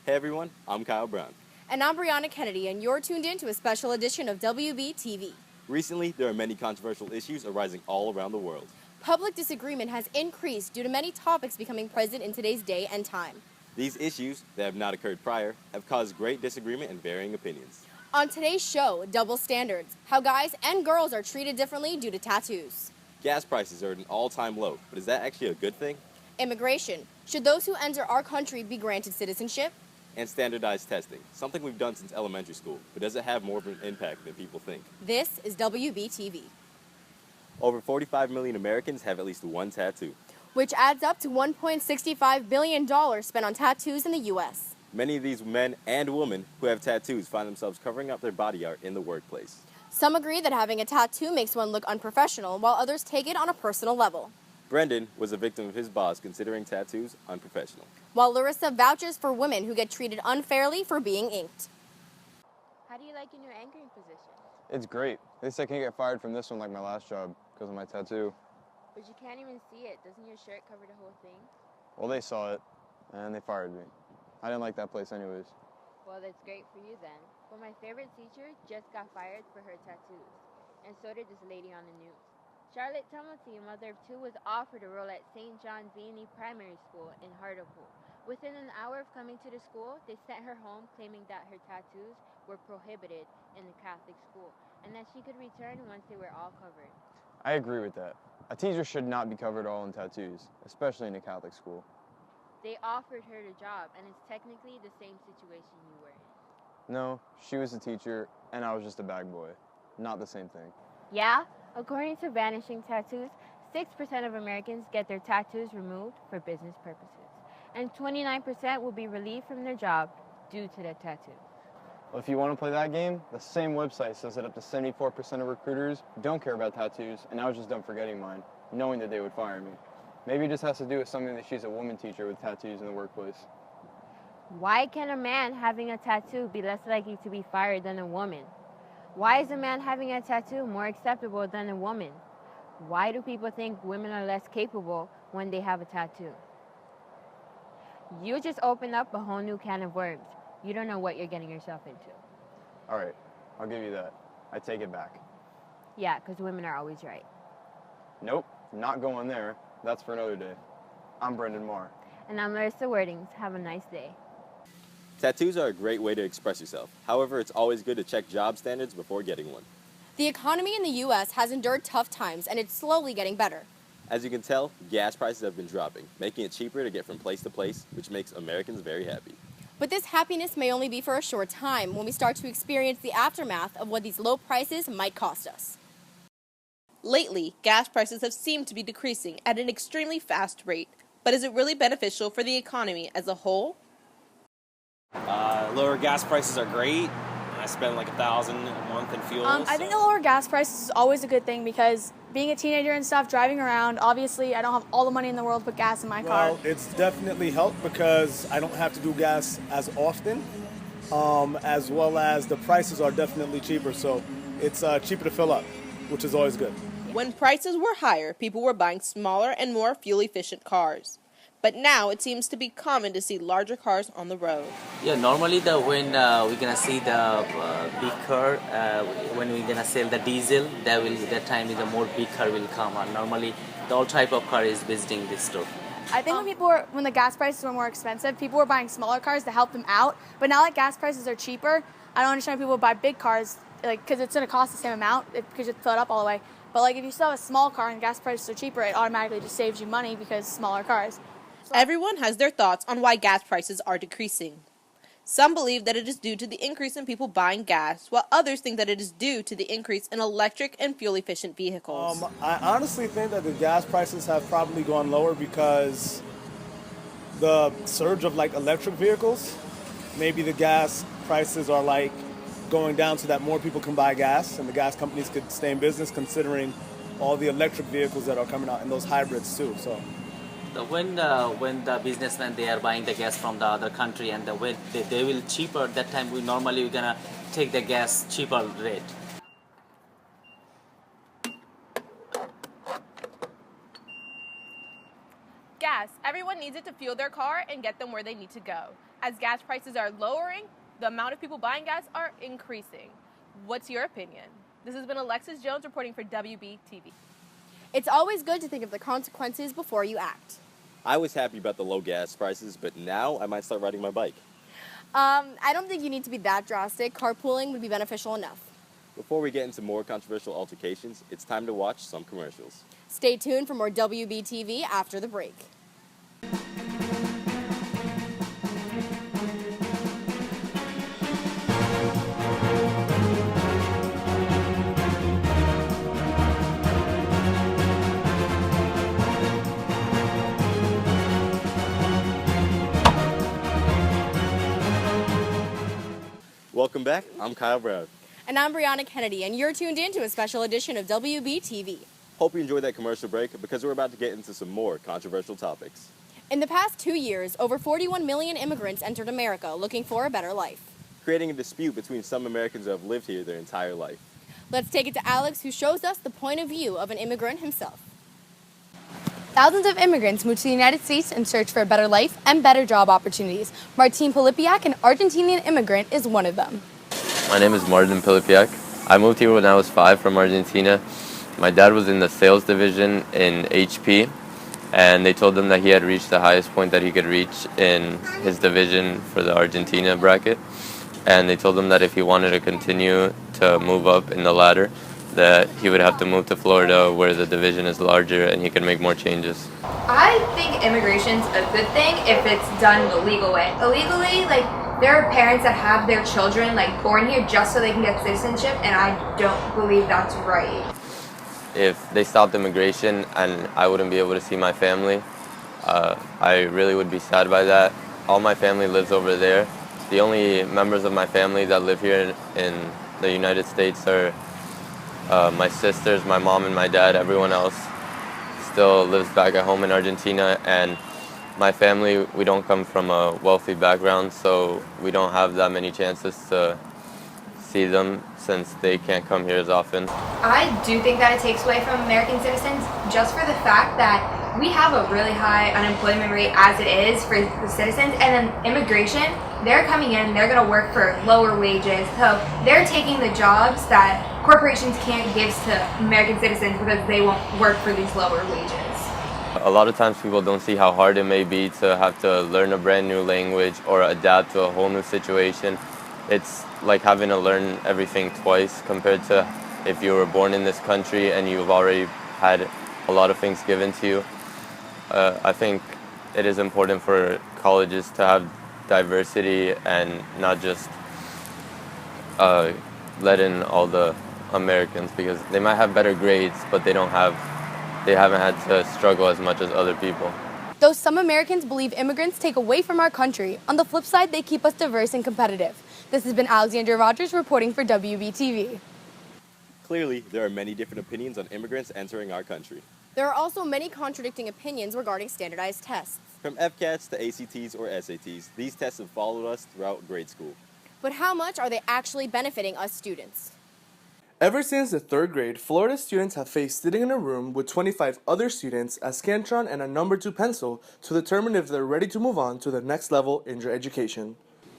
Hey everyone, I'm Kyle Brown. And I'm Brianna Kennedy, and you're tuned in to a special edition of WBTV. Recently, there are many controversial issues arising all around the world. Public disagreement has increased due to many topics becoming present in today's day and time. These issues, that have not occurred prior, have caused great disagreement and varying opinions. On today's show, double standards, how guys and girls are treated differently due to tattoos. Gas prices are at an all-time low, but is that actually a good thing? Immigration, should those who enter our country be granted citizenship? And standardized testing, something we've done since elementary school, but does it have more of an impact than people think? This is WBTV. Over 45 million Americans have at least one tattoo, which adds up to $1.65 billion spent on tattoos in the U.S. Many of these men and women who have tattoos find themselves covering up their body art in the workplace. Some agree that having a tattoo makes one look unprofessional, while others take it on a personal level. Brendan was a victim of his boss considering tattoos unprofessional, while Larissa vouches for women who get treated unfairly for being inked. How do you like your new anchoring position? It's great. At least I can't get fired from this one like my last job because of my tattoo. But you can't even see it. Doesn't your shirt cover the whole thing? Well, they saw it, and they fired me. I didn't like that place anyways. Well, that's great for you then. But my favorite teacher just got fired for her tattoos. And so did this lady on the news. Charlotte Tumulty, a mother of two, was offered a role at St. John Vianney Primary School in Hartlepool. Within an hour of coming to the school, they sent her home claiming that her tattoos were prohibited in the Catholic school and that she could return once they were all covered. I agree with that. A teacher should not be covered all in tattoos, especially in a Catholic school. They offered her the job, and it's technically the same situation you were in. No, she was a teacher, and I was just a bag boy. Not the same thing. Yeah? According to Vanishing Tattoos, 6% of Americans get their tattoos removed for business purposes, and 29% will be relieved from their job due to their tattoo. Well, if you want to play that game, the same website says that up to 74% of recruiters don't care about tattoos, and I was just done forgetting mine, knowing that they would fire me. Maybe it just has to do with something that she's a woman teacher with tattoos in the workplace. Why can a man having a tattoo be less likely to be fired than a woman? Why is a man having a tattoo more acceptable than a woman? Why do people think women are less capable when they have a tattoo? You just opened up a whole new can of worms. You don't know what you're getting yourself into. All right, I'll give you that. I take it back. Yeah, because women are always right. Nope, not going there. That's for another day. I'm Brendan Maher. And I'm Larissa Woerdings. Have a nice day. Tattoos are a great way to express yourself. However, it's always good to check job standards before getting one. The economy in the U.S. has endured tough times, and it's slowly getting better. As you can tell, gas prices have been dropping, making it cheaper to get from place to place, which makes Americans very happy. But this happiness may only be for a short time when we start to experience the aftermath of what these low prices might cost us. Lately, gas prices have seemed to be decreasing at an extremely fast rate. But is it really beneficial for the economy as a whole? Lower gas prices are great. I spend like $1,000 a month in fuel. I think the lower gas prices is always a good thing because being a teenager and stuff, driving around, obviously I don't have all the money in the world to put gas in my car. Well, it's definitely helped because I don't have to do gas as often, as well as the prices are definitely cheaper, so it's cheaper to fill up, which is always good. When prices were higher, people were buying smaller and more fuel-efficient cars. But now it seems to be common to see larger cars on the road. Yeah, normally when we're gonna see the big car, when we're gonna sell the diesel, that time the more big car will come. And normally, the all type of car is visiting this store. I think when the gas prices were more expensive, people were buying smaller cars to help them out. But now that gas prices are cheaper, I don't understand why people buy big cars, like because it's gonna cost the same amount because you fill it up all the way. But like if you still have a small car and gas prices are cheaper, it automatically just saves you money because smaller cars. Everyone has their thoughts on why gas prices are decreasing. Some believe that it is due to the increase in people buying gas, while others think that it is due to the increase in electric and fuel-efficient vehicles. I honestly think that the gas prices have probably gone lower because the surge of like electric vehicles, maybe the gas prices are like going down so that more people can buy gas and the gas companies could stay in business considering all the electric vehicles that are coming out and those hybrids too. So. When the businessmen they are buying the gas from the other country and when they will cheaper, that time we're gonna take the gas cheaper rate. Gas. Everyone needs it to fuel their car and get them where they need to go. As gas prices are lowering, the amount of people buying gas are increasing. What's your opinion? This has been Alexis Jones reporting for WBTV. It's always good to think of the consequences before you act. I was happy about the low gas prices, but now I might start riding my bike. I don't think you need to be that drastic. Carpooling would be beneficial enough. Before we get into more controversial altercations, it's time to watch some commercials. Stay tuned for more WBTV after the break. Welcome back. I'm Kyle Brown. And I'm Brianna Kennedy, and you're tuned in to a special edition of WBTV. Hope you enjoyed that commercial break because we're about to get into some more controversial topics. In the past 2 years, over 41 million immigrants entered America looking for a better life, creating a dispute between some Americans who have lived here their entire life. Let's take it to Alex, who shows us the point of view of an immigrant himself. Thousands of immigrants moved to the United States in search for a better life and better job opportunities. Martin Polipiak, an Argentinian immigrant, is one of them. My name is Martin Polipiak. I moved here when I was 5 from Argentina. My dad was in the sales division in HP, and they told him that he had reached the highest point that he could reach in his division for the Argentina bracket. And they told him that if he wanted to continue to move up in the ladder, that he would have to move to Florida where the division is larger and he could make more changes. I think immigration's a good thing if it's done the legal way. Illegally, there are parents that have their children born here just so they can get citizenship, and I don't believe that's right. If they stopped immigration and I wouldn't be able to see my family, I really would be sad by that. All my family lives over there. The only members of my family that live here in the United States are my sisters, my mom and my dad. Everyone else still lives back at home in Argentina, and my family, we don't come from a wealthy background, so we don't have that many chances to see them since they can't come here as often. I do think that it takes away from American citizens just for the fact that we have a really high unemployment rate as it is for the citizens, and then immigration, they're coming in, they're going to work for lower wages, so they're taking the jobs that corporations can't give to American citizens because they won't work for these lower wages. A lot of times people don't see how hard it may be to have to learn a brand new language or adapt to a whole new situation. It's like having to learn everything twice compared to if you were born in this country and you've already had a lot of things given to you. I think it is important for colleges to have diversity and not just let in all the Americans, because they might have better grades, but they haven't had to struggle as much as other people. Though some Americans believe immigrants take away from our country, on the flip side, they keep us diverse and competitive. This has been Alexzandria Rogers reporting for WBTV. Clearly, there are many different opinions on immigrants entering our country. There are also many contradicting opinions regarding standardized tests. From FCATs to ACTs or SATs, these tests have followed us throughout grade school. But how much are they actually benefiting us students? Ever since the 3rd grade, Florida students have faced sitting in a room with 25 other students, a Scantron and a number 2 pencil to determine if they're ready to move on to the next level in their education.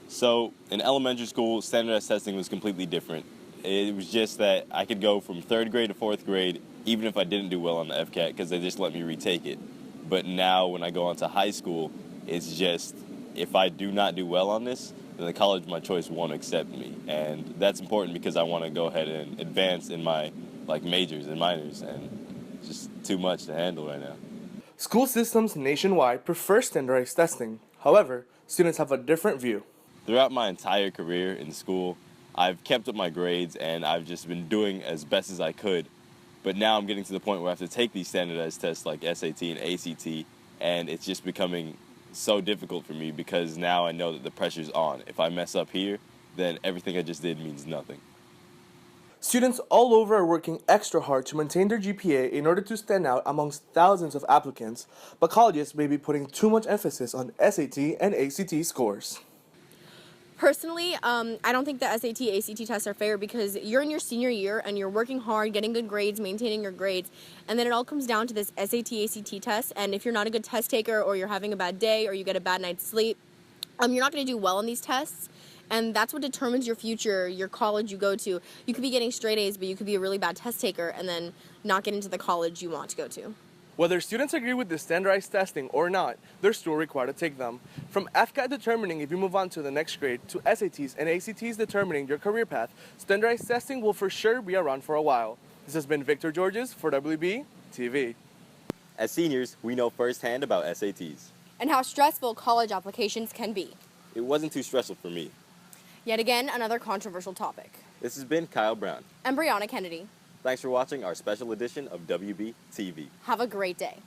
So, in elementary school, standardized testing was completely different. It was just that I could go from 3rd grade to 4th grade even if I didn't do well on the FCAT because they just let me retake it. But now when I go on to high school, it's just if I do not do well on this, then the college of my choice won't accept me. And that's important because I want to go ahead and advance in my majors and minors, and it's just too much to handle right now. School systems nationwide prefer standardized testing. However, students have a different view. Throughout my entire career in school, I've kept up my grades and I've just been doing as best as I could. But now I'm getting to the point where I have to take these standardized tests like SAT and ACT, and it's just becoming so difficult for me because now I know that the pressure's on. If I mess up here, then everything I just did means nothing. Students all over are working extra hard to maintain their GPA in order to stand out amongst thousands of applicants, but colleges may be putting too much emphasis on SAT and ACT scores. Personally, I don't think the SAT, ACT tests are fair because you're in your senior year and you're working hard, getting good grades, maintaining your grades, and then it all comes down to this SAT, ACT test, and if you're not a good test taker or you're having a bad day or you get a bad night's sleep, you're not going to do well on these tests, and that's what determines your future, your college you go to. You could be getting straight A's, but you could be a really bad test taker and then not get into the college you want to go to. Whether students agree with the standardized testing or not, they're still required to take them. From FCAT determining if you move on to the next grade to SATs and ACTs determining your career path, standardized testing will for sure be around for a while. This has been Victor Jorges for WBTV. As seniors, we know firsthand about SATs. And how stressful college applications can be. It wasn't too stressful for me. Yet again, another controversial topic. This has been Kyle Brown. And Brianna Kennedy. Thanks for watching our special edition of WBTV. Have a great day.